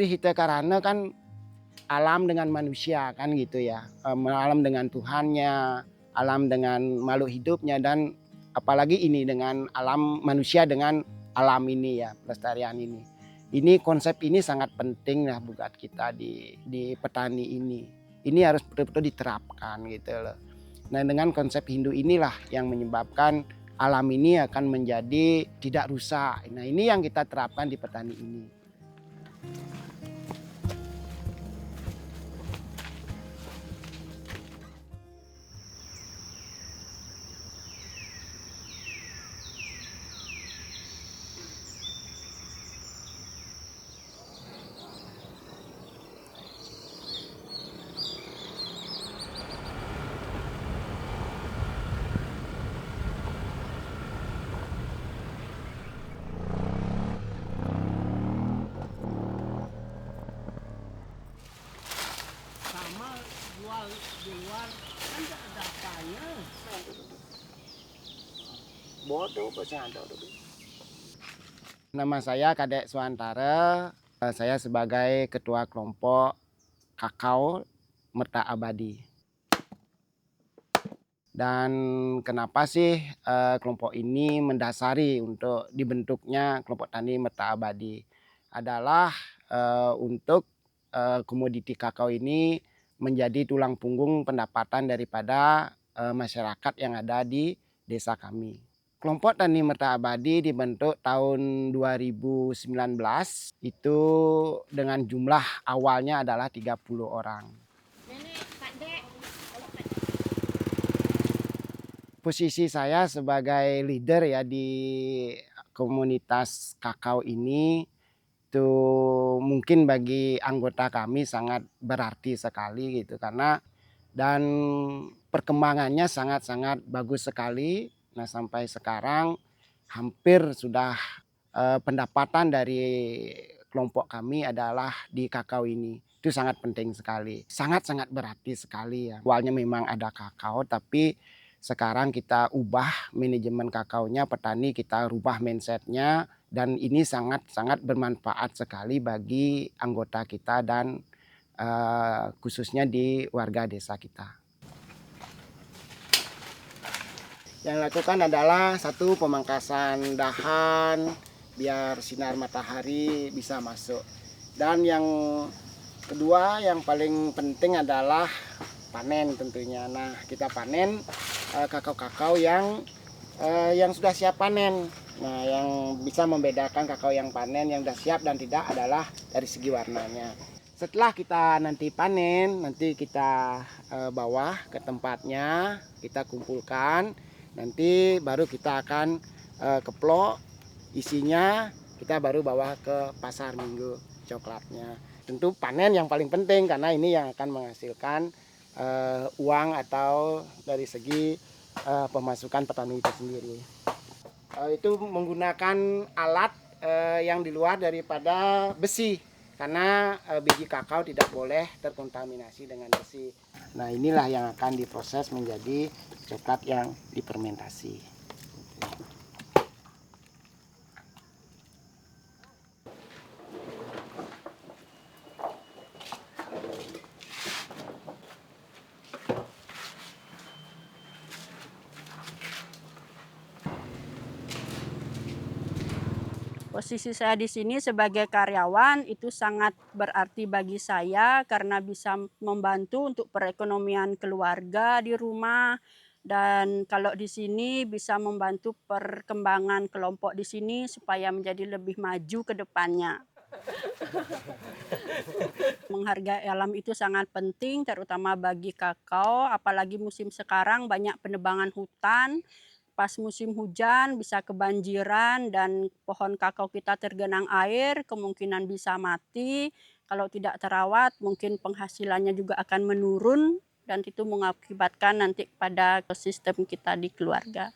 Tri Hita Karana kan alam dengan manusia kan gitu ya, alam dengan Tuhannya, alam dengan makhluk hidupnya, dan apalagi ini dengan alam manusia dengan alam ini ya, pelestarian ini. Ini konsep ini sangat penting lah buat kita di petani ini. Ini harus betul-betul diterapkan gitu loh. Nah dengan konsep Hindu inilah yang menyebabkan alam ini akan menjadi tidak rusak. Nah ini yang kita terapkan di petani ini. Jual di luar kan tidak ada apanya. Bodoh bercanda. Nama saya Kadek Suantara. Saya sebagai ketua kelompok kakao Merta Abadi. Dan kenapa sih kelompok ini mendasari untuk dibentuknya kelompok tani Merta Abadi? Adalah untuk komoditi kakao ini menjadi tulang punggung pendapatan daripada masyarakat yang ada di desa kami. Kelompok Tani Merta Abadi dibentuk tahun 2019 itu dengan jumlah awalnya adalah 30 orang. Posisi saya sebagai leader ya di komunitas kakao ini itu mungkin bagi anggota kami sangat berarti sekali gitu, karena dan perkembangannya sangat-sangat bagus sekali. Nah sampai sekarang hampir sudah pendapatan dari kelompok kami adalah di kakao ini. Itu sangat penting sekali, sangat-sangat berarti sekali ya. Awalnya memang ada kakao tapi sekarang kita ubah manajemen kakaonya, petani kita rubah mindsetnya, dan ini sangat-sangat bermanfaat sekali bagi anggota kita dan khususnya di warga desa kita. Yang dilakukan adalah satu, pemangkasan dahan biar sinar matahari bisa masuk. Dan yang kedua yang paling penting adalah panen tentunya. Nah kita panen kakao-kakao yang sudah siap panen. Nah yang bisa membedakan kakao yang panen yang sudah siap dan tidak adalah dari segi warnanya. Setelah kita nanti panen, nanti kita bawa ke tempatnya, kita kumpulkan, nanti baru kita akan keplok isinya, kita baru bawa ke pasar minggu coklatnya. Tentu panen yang paling penting karena ini yang akan menghasilkan uang atau dari segi pemasukan petani itu sendiri. Itu menggunakan alat yang di luar daripada besi, karena biji kakao tidak boleh terkontaminasi dengan besi. Nah inilah yang akan diproses menjadi coklat yang difermentasi. Posisi saya di sini sebagai karyawan itu sangat berarti bagi saya karena bisa membantu untuk perekonomian keluarga di rumah, dan kalau di sini bisa membantu perkembangan kelompok di sini supaya menjadi lebih maju ke depannya. Menghargai alam itu sangat penting terutama bagi kakao, apalagi musim sekarang banyak penebangan hutan. Pas musim hujan bisa kebanjiran dan pohon kakao kita tergenang air, kemungkinan bisa mati. Kalau tidak terawat mungkin penghasilannya juga akan menurun dan itu mengakibatkan nanti pada sistem kita di keluarga.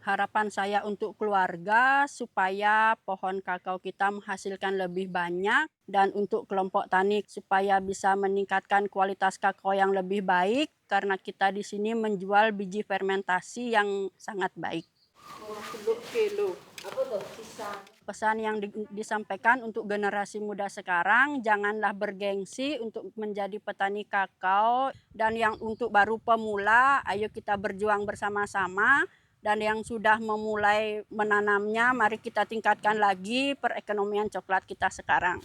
Harapan saya untuk keluarga supaya pohon kakao kita menghasilkan lebih banyak, dan untuk kelompok tani supaya bisa meningkatkan kualitas kakao yang lebih baik karena kita di sini menjual biji fermentasi yang sangat baik. 10 kilo. Apa tuh? Sisa. Pesan yang disampaikan untuk generasi muda sekarang, janganlah bergengsi untuk menjadi petani kakao. Dan yang untuk baru pemula, ayo kita berjuang bersama-sama. Dan yang sudah memulai menanamnya, mari kita tingkatkan lagi perekonomian coklat kita sekarang.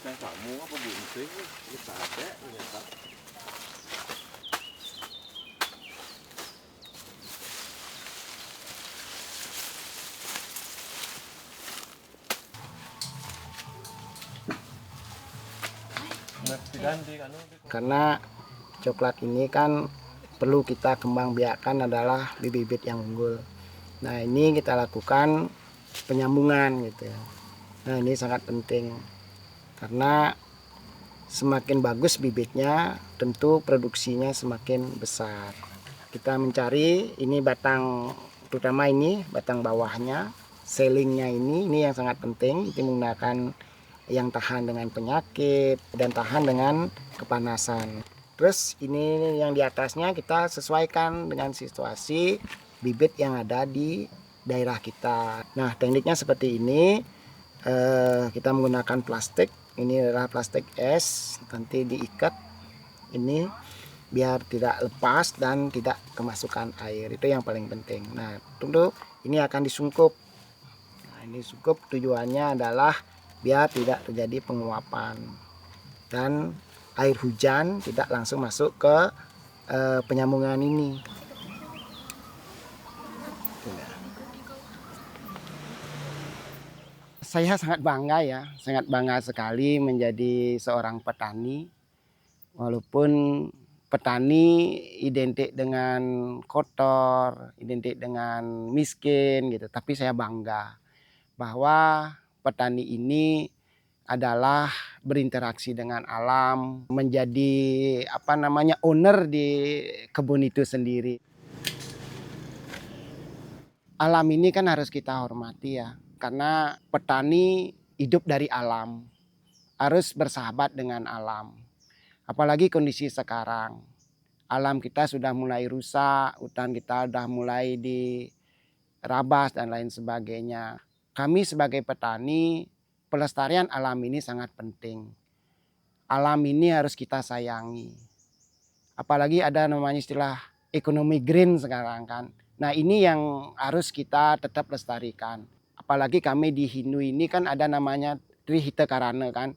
Kamu apa bunting? Kita ada, ternyata. Karena coklat ini kan perlu kita kembang biakan adalah bibit-bibit yang unggul. Nah, ini kita lakukan penyambungan gitu ya. Nah, ini sangat penting karena semakin bagus bibitnya, tentu produksinya semakin besar. Kita mencari ini batang, terutama ini batang bawahnya, selingnya ini yang sangat penting. Itu menggunakan yang tahan dengan penyakit dan tahan dengan kepanasan. Terus ini yang di atasnya kita sesuaikan dengan situasi bibit yang ada di daerah kita. Nah, tekniknya seperti ini. Kita menggunakan plastik. Ini adalah plastik es, nanti diikat ini biar tidak lepas dan tidak kemasukan air. Itu yang paling penting. Nah, tentu ini akan disungkup. Nah, ini sungkup tujuannya adalah biar tidak terjadi penguapan dan air hujan tidak langsung masuk ke penyambungan ini. Saya sangat bangga ya, sangat bangga sekali menjadi seorang petani. Walaupun petani identik dengan kotor, identik dengan miskin gitu, tapi saya bangga bahwa petani ini adalah berinteraksi dengan alam, menjadi owner di kebun itu sendiri. Alam ini kan harus kita hormati ya, karena petani hidup dari alam, harus bersahabat dengan alam. Apalagi kondisi sekarang, alam kita sudah mulai rusak, hutan kita sudah mulai dirabas dan lain sebagainya. Kami sebagai petani, pelestarian alam ini sangat penting. Alam ini harus kita sayangi. Apalagi ada namanya istilah ekonomi green sekarang kan. Nah, ini yang harus kita tetap lestarikan. Apalagi kami di Hindu ini kan ada namanya Trihita Karana kan.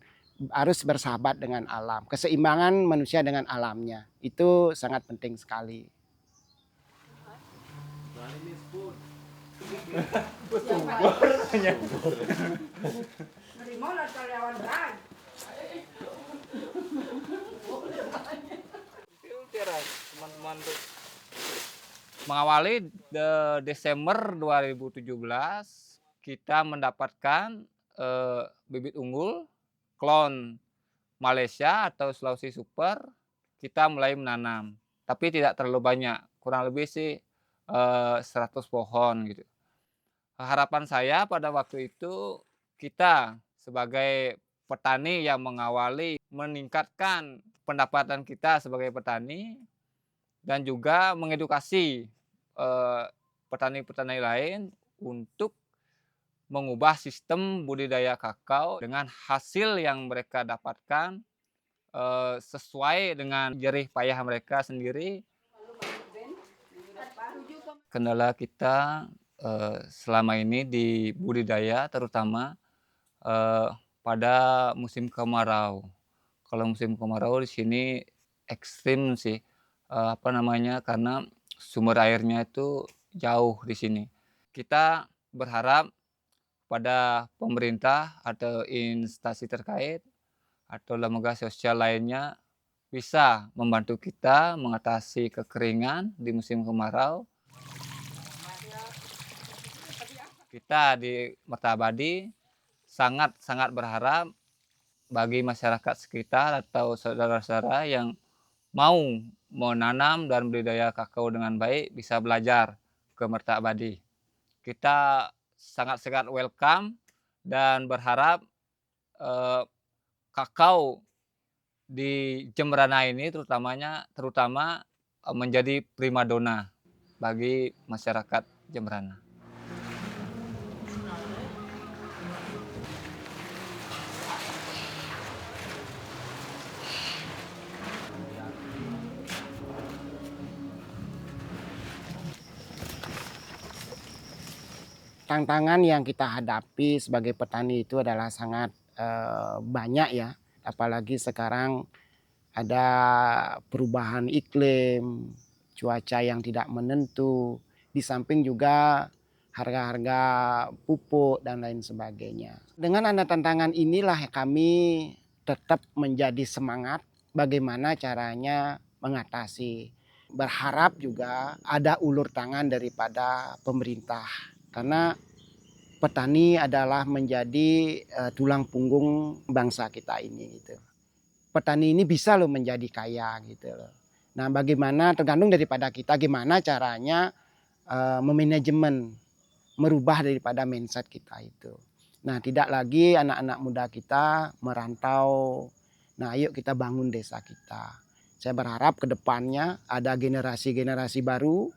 Harus bersahabat dengan alam. Keseimbangan manusia dengan alamnya. Itu sangat penting sekali. Mengawali Desember 2017 kita mendapatkan bibit unggul klon Malaysia atau Sulawesi Super. Kita mulai menanam, tapi tidak terlalu banyak, kurang lebih sih 100 pohon gitu. Harapan saya pada waktu itu kita sebagai petani yang mengawali meningkatkan pendapatan kita sebagai petani dan juga mengedukasi petani-petani lain untuk mengubah sistem budidaya kakao dengan hasil yang mereka dapatkan sesuai dengan jerih payah mereka sendiri. Kendala kita selama ini di budidaya terutama pada musim kemarau. Kalau musim kemarau di sini ekstrim sih, karena sumber airnya itu jauh di sini. Kita berharap pada pemerintah atau instansi terkait atau lembaga sosial lainnya bisa membantu kita mengatasi kekeringan di musim kemarau. Kita di Merta Abadi sangat berharap bagi masyarakat sekitar atau saudara-saudara yang mau menanam dan budidaya kakao dengan baik bisa belajar ke Merta Abadi. Kita sangat welcome dan berharap kakao di Jemberana ini terutama menjadi primadona bagi masyarakat Jemberana. Tantangan yang kita hadapi sebagai petani itu adalah sangat banyak ya, apalagi sekarang ada perubahan iklim, cuaca yang tidak menentu, di samping juga harga-harga pupuk dan lain sebagainya. Dengan ada tantangan inilah kami tetap menjadi semangat bagaimana caranya mengatasi. Berharap juga ada ulur tangan daripada pemerintah. Karena petani adalah menjadi tulang punggung bangsa kita ini gitu. Petani ini bisa loh menjadi kaya gitu loh. Nah, bagaimana tergantung daripada kita gimana caranya memanajemen, merubah daripada mindset kita itu. Nah, tidak lagi anak-anak muda kita merantau. Nah, ayo kita bangun desa kita. Saya berharap ke depannya ada generasi-generasi baru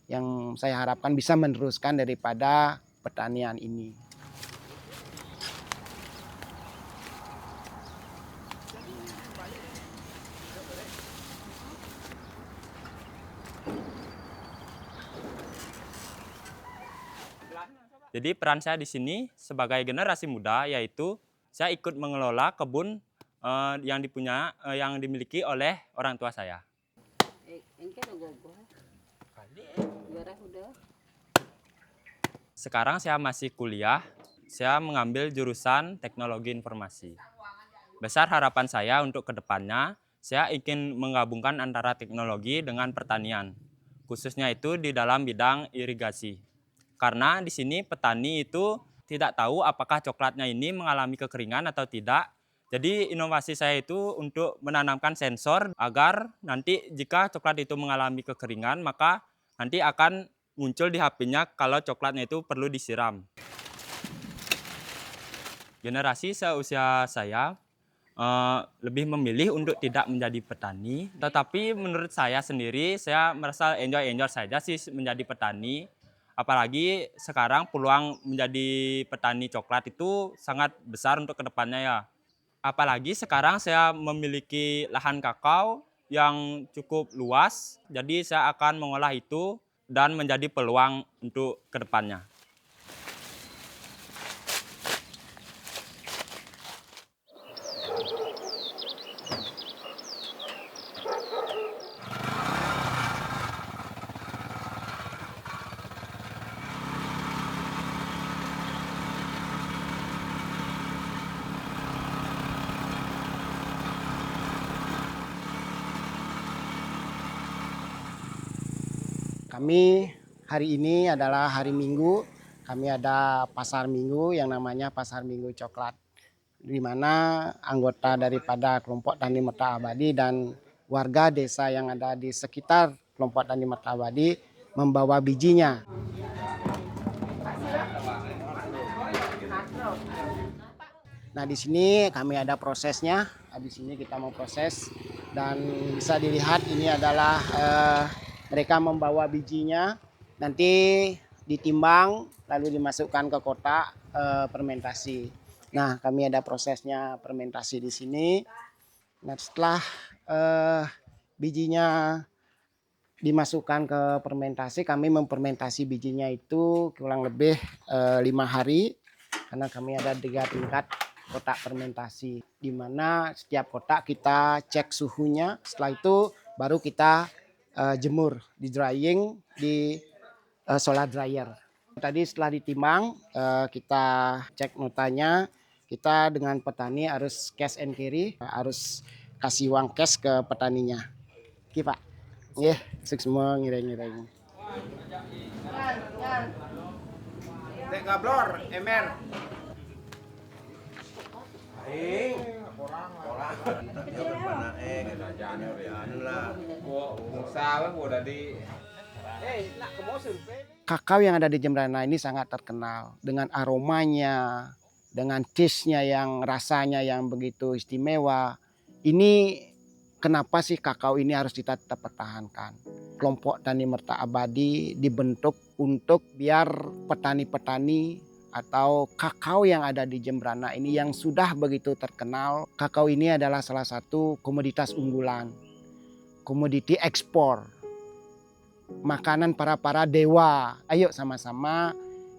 yang saya harapkan bisa meneruskan daripada pertanian ini. Jadi peran saya di sini sebagai generasi muda yaitu saya ikut mengelola kebun yang dimiliki oleh orang tua saya. Sekarang saya masih kuliah, saya mengambil jurusan teknologi informasi. Besar harapan saya untuk kedepannya, saya ingin menggabungkan antara teknologi dengan pertanian, khususnya itu di dalam bidang irigasi. Karena di sini petani itu tidak tahu apakah coklatnya ini mengalami kekeringan atau tidak. Jadi inovasi saya itu untuk menanamkan sensor agar nanti jika coklat itu mengalami kekeringan, maka nanti akan muncul di HP-nya kalau coklatnya itu perlu disiram. Generasi seusia saya lebih memilih untuk tidak menjadi petani. Tetapi menurut saya sendiri, saya merasa enjoy saja sih menjadi petani. Apalagi sekarang peluang menjadi petani coklat itu sangat besar untuk kedepannya ya. Apalagi sekarang saya memiliki lahan kakao yang cukup luas, jadi saya akan mengolah itu dan menjadi peluang untuk kedepannya. Kami hari ini adalah hari Minggu, kami ada pasar Minggu yang namanya Pasar Minggu Coklat, di mana anggota daripada kelompok Tani Merta Abadi dan warga desa yang ada di sekitar kelompok Tani Merta Abadi membawa bijinya. Nah, di sini kami ada prosesnya. Di sini kita mau proses dan bisa dilihat ini adalah mereka membawa bijinya, nanti ditimbang lalu dimasukkan ke kotak fermentasi. Nah, kami ada prosesnya fermentasi di sini. Nah, setelah bijinya dimasukkan ke fermentasi, kami memfermentasi bijinya itu kurang lebih 5 hari karena kami ada 3 tingkat kotak fermentasi, di mana setiap kotak kita cek suhunya. Setelah itu baru kita jemur di drying di solar dryer. Tadi setelah ditimbang kita cek notanya, kita dengan petani harus cash and carry, harus kasih uang cash ke petaninya. Oke Pak, ya semua ngiring-ngiring. Gablor, ember. Kakao yang ada di Jemberana ini sangat terkenal dengan aromanya, dengan taste-nya yang rasanya yang begitu istimewa. Ini kenapa sih kakao ini harus kita tetap pertahankan. Kelompok Tani Merta Abadi dibentuk untuk biar petani-petani atau kakao yang ada di Jembrana ini yang sudah begitu terkenal. Kakao ini adalah salah satu komoditas unggulan, komoditi ekspor, makanan para dewa. Ayo sama-sama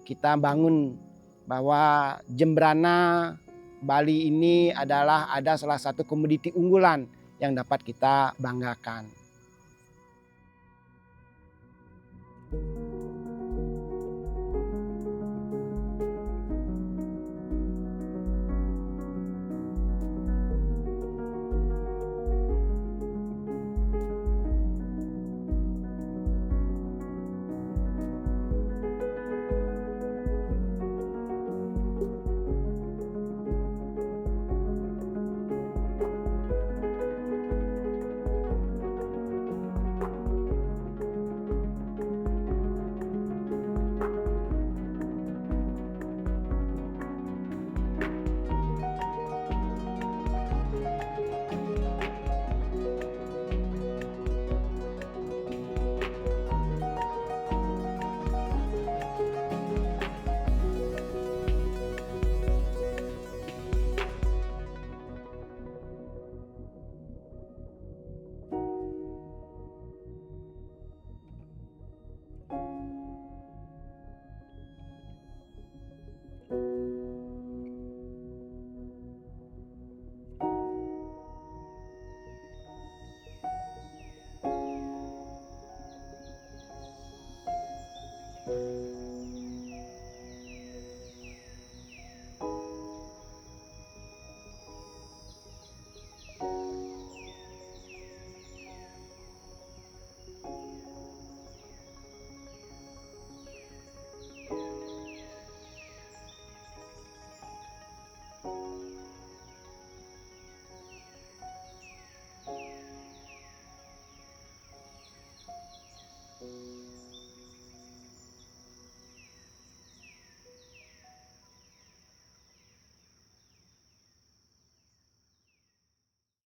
kita bangun bahwa Jembrana Bali ini adalah ada salah satu komoditi unggulan yang dapat kita banggakan.